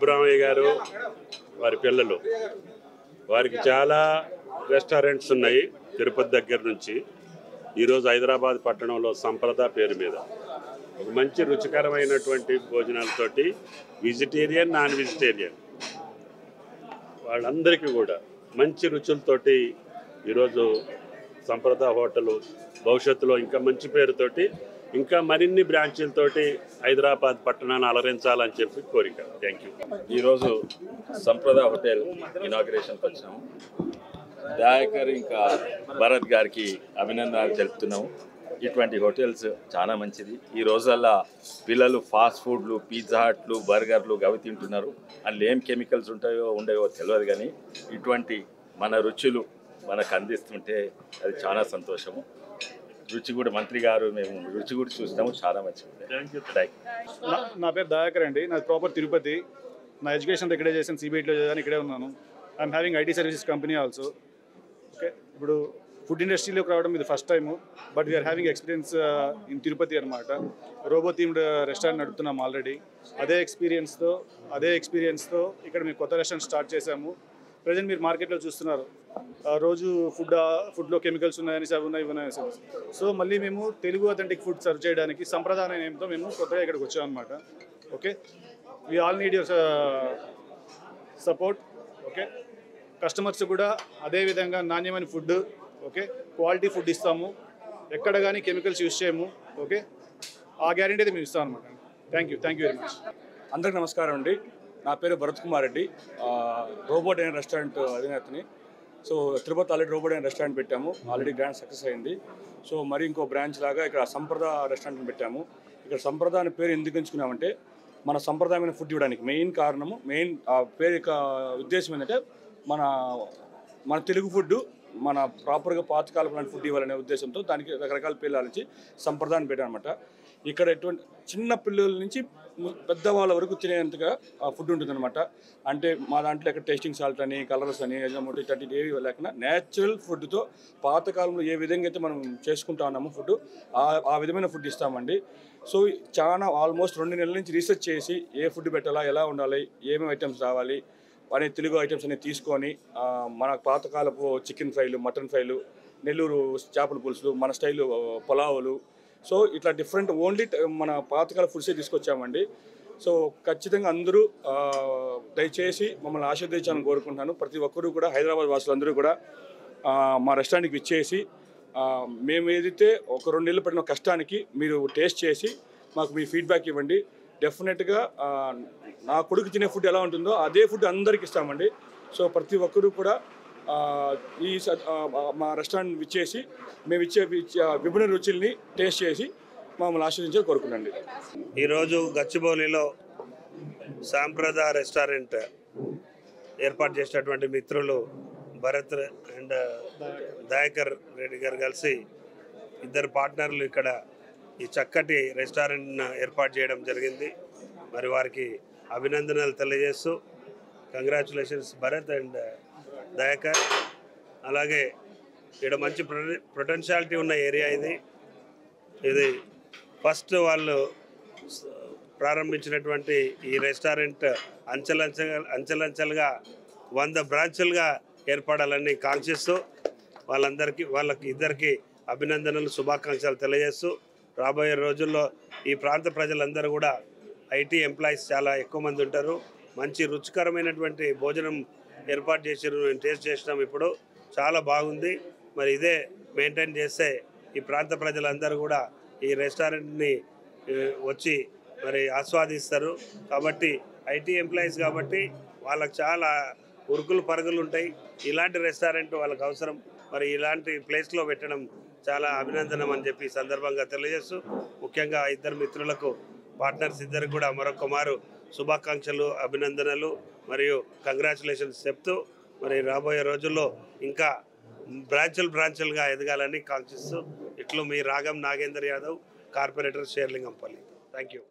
సుబ్బరామయ్య గారు వారి పిల్లలు వారికి చాలా రెస్టారెంట్స్ ఉన్నాయి తిరుపతి దగ్గర నుంచి. ఈరోజు హైదరాబాద్ పట్టణంలో సంప్రద పేరు మీద ఒక మంచి రుచికరమైనటువంటి భోజనాలతోటి వెజిటేరియన్ నాన్ వెజిటేరియన్ వాళ్ళందరికీ కూడా మంచి రుచులతోటి ఈరోజు సంప్రద హోటలు భవిష్యత్తులో ఇంకా మంచి పేరుతోటి ఇంకా మరిన్ని బ్రాంచీలతోటి హైదరాబాద్ పట్టణాన్ని అలరించాలని చెప్పి కోరిక. Thank you. ఈరోజు సంప్రద హోటల్ ఇనాగ్రేషన్కి వచ్చినాము. దయాకర్ ఇంకా భరత్ గారికి అభినందనలు తెలుపుతున్నాము. ఇటువంటి హోటల్స్ చాలా మంచిది. ఈ రోజుల్లో పిల్లలు ఫాస్ట్ ఫుడ్లు, పిజ్జా హట్లు, బర్గర్లు అవి తింటున్నారు. అందులో ఏం కెమికల్స్ ఉంటాయో ఉండవో తెలియదు, కానీ ఇటువంటి మన రుచులు మనకు అందిస్తుంటే అది చాలా సంతోషము. రుచి కూడా మంత్రి గారు మేము రుచి కూడా చూస్తాము, చాలా మంచిది. నా పేరు దయాకర్ అండి. నాది ప్రాపర్ తిరుపతి. నా ఎడ్యుకేషన్ ఇక్కడే చేశాను, సిబిఐటీలో చేశాను, ఇక్కడే ఉన్నాను. I'm having IT services company also. Okay, ఇప్పుడు ఫుడ్ ఇండస్ట్రీలోకి రావడం ఇది first time, but we're having experience in Tirupati అనమాట. రోబో థీమ్డ్ రెస్టారెంట్ నడుపుతున్నాము ఆల్రెడీ. అదే ఎక్స్పీరియన్స్తో ఇక్కడ మేము కొత్త రెస్టారెంట్ స్టార్ట్ చేశాము. ప్రజెంట్ మీరు మార్కెట్లో చూస్తున్నారు, రోజు ఫుడ్లో కెమికల్స్ ఉన్నాయని అవి ఉన్నాయి. సో మళ్ళీ మేము తెలుగు అథెంటిక్ ఫుడ్ సర్వ్ చేయడానికి సంప్రదాయ నేమ్తో మేము కొత్తగా ఇక్కడికి వచ్చామన్నమాట. Okay, we all need your support. Okay, customers కూడా అదేవిధంగా నాణ్యమైన ఫుడ్, ఓకే, క్వాలిటీ ఫుడ్ ఇస్తాము. ఎక్కడ కానీ కెమికల్స్ యూజ్ చేయము. ఓకే, ఆ గ్యారెంటీ అయితే మేము ఇస్తాం అనమాట. Thank you very much. అందరికి నమస్కారం అండి. నా పేరు Bharat Kumar Reddy, robot and restaurant అధినేతని. So Tirupati already robot and restaurant పెట్టాము, ఆల్రెడీ గ్రాండ్ సక్సెస్ అయింది. సో మరి ఇంకో బ్రాంచ్ లాగా ఇక్కడ సంప్రద రెస్టారెంట్ పెట్టాము. ఇక్కడ సంప్రద అనే పేరు ఎందుకు ఎంచుకున్నామంటే మన సంప్రదాయమైన ఫుడ్ ఇవ్వడానికి మెయిన్ కారణము, పేరు యొక్క ఉద్దేశం ఏంటంటే మన తెలుగు ఫుడ్ మన ప్రాపర్గా పాతకాలం లాంటి ఫుడ్ ఇవ్వాలనే ఉద్దేశంతో దానికి రకరకాల పేర్లు ఆలోచించి సంప్రదాయాన్ని పెట్టామన్నమాట. ఇక్కడ ఎటువంటి చిన్న పిల్లల నుంచి పెద్దవాళ్ళ వరకు తినేంతగా ఫుడ్ ఉంటుందన్నమాట. అంటే మా దాంట్లో ఎక్కడ టేస్టింగ్ సాల్ట్ అని, కలర్స్ అని, ఎజమోటి ఇట్లాంటి ఏవి లేకుండా న్యాచురల్ ఫుడ్తో పాతకాలంలో ఏ విధంగా అయితే మనం చేసుకుంటా ఉన్నామో ఫుడ్ ఆ విధమైన ఫుడ్ ఇస్తామండి. సో చాలా ఆల్మోస్ట్ 2 నెలల నుంచి రీసెర్చ్ చేసి ఏ ఫుడ్ పెట్టాలా, ఎలా ఉండాలి, ఏమేమి ఐటమ్స్ రావాలి అనే తెలుగు ఐటమ్స్ అనేవి తీసుకొని మన పాతకాలపు చికెన్ ఫ్రైలు, మటన్ ఫ్రైలు, నెల్లూరు చేపల పులుసులు, మన స్టైలు పులావులు, సో ఇట్లా డిఫరెంట్ ఓన్లీ మన పాతకాల ఫుడ్సే తీసుకొచ్చామండి. సో ఖచ్చితంగా అందరూ దయచేసి మమ్మల్ని ఆశీర్వదించాలని కోరుకుంటున్నాను. ప్రతి ఒక్కరూ కూడా హైదరాబాద్ వాసులందరూ కూడా మా రెస్టారెంట్కి ఇచ్చేసి మేము ఏదైతే ఒక 2 నెలలు పడిన కష్టానికి మీరు టేస్ట్ చేసి మాకు మీ ఫీడ్బ్యాక్ ఇవ్వండి. డెఫినెట్గా నా కొడుకు తినే ఫుడ్ ఎలా ఉంటుందో అదే ఫుడ్ అందరికి ఇస్తామండి. సో ప్రతి ఒక్కరూ కూడా ఈ మా రెస్టారెంట్ ఇచ్చేసి మేము ఇచ్చే విభిన్న రుచుల్ని టేస్ట్ చేసి మమ్మల్ని ఆశీర్వదించాలని కోరుకున్నాండి. ఈరోజు గచ్చిబౌలిలో సాంప్రద రెస్టారెంట్ ఏర్పాటు చేసినటువంటి మిత్రులు భరత్ అండ్ దయాకర్ రెడ్డి గారు కలిసి ఇద్దరు పార్ట్నర్లు ఇక్కడ ఈ చక్కటి రెస్టారెంట్ను ఏర్పాటు చేయడం జరిగింది. మరి వారికి అభినందనలు తెలియజేస్తూ కంగ్రాచులేషన్స్ భరత్ అండ్ దయాకర్. అలాగే ఇక్కడ మంచి పొటెన్షియాలిటీ ఉన్న ఏరియా ఇది ఫస్ట్ వాళ్ళు ప్రారంభించినటువంటి ఈ రెస్టారెంట్ అంచెలంచెలుగా 100 బ్రాంచులుగా ఏర్పడాలని కాంక్షిస్తూ వాళ్ళకి ఇద్దరికి అభినందనలు, శుభాకాంక్షలు తెలియజేస్తూ రాబోయే రోజుల్లో ఈ ప్రాంత ప్రజలందరూ కూడా ఐటీ ఎంప్లాయీస్ చాలా ఎక్కువ మంది ఉంటారు. మంచి రుచికరమైనటువంటి భోజనం ఏర్పాటు చేసారు. నేను టేస్ట్ చేసినాం, ఇప్పుడు చాలా బాగుంది. మరి ఇదే మెయింటైన్ చేస్తే ఈ ప్రాంత ప్రజలందరూ కూడా ఈ రెస్టారెంట్ని వచ్చి మరి ఆస్వాదిస్తారు. కాబట్టి ఐటీ ఎంప్లాయీస్ కాబట్టి వాళ్ళకి చాలా ఉరుకులు పరుగులు ఉంటాయి. ఇలాంటి రెస్టారెంట్ వాళ్ళకి అవసరం. మరి ఇలాంటి ప్లేస్లో పెట్టడం చాలా అభినందనం అని చెప్పి సందర్భంగా తెలియజేస్తూ ముఖ్యంగా ఇద్దరు మిత్రులకు, పార్ట్నర్స్ ఇద్దరికి కూడా మరొక మారు శుభాకాంక్షలు, అభినందనలు మరియు కంగ్రాచులేషన్స్ చెప్తూ మరి రాబోయే రోజుల్లో ఇంకా బ్రాంచులుగా ఎదగాలని కాంక్షిస్తూ ఇట్లు మీ రాగం Nagender Yadav, corporator Serilingampally. Thank you.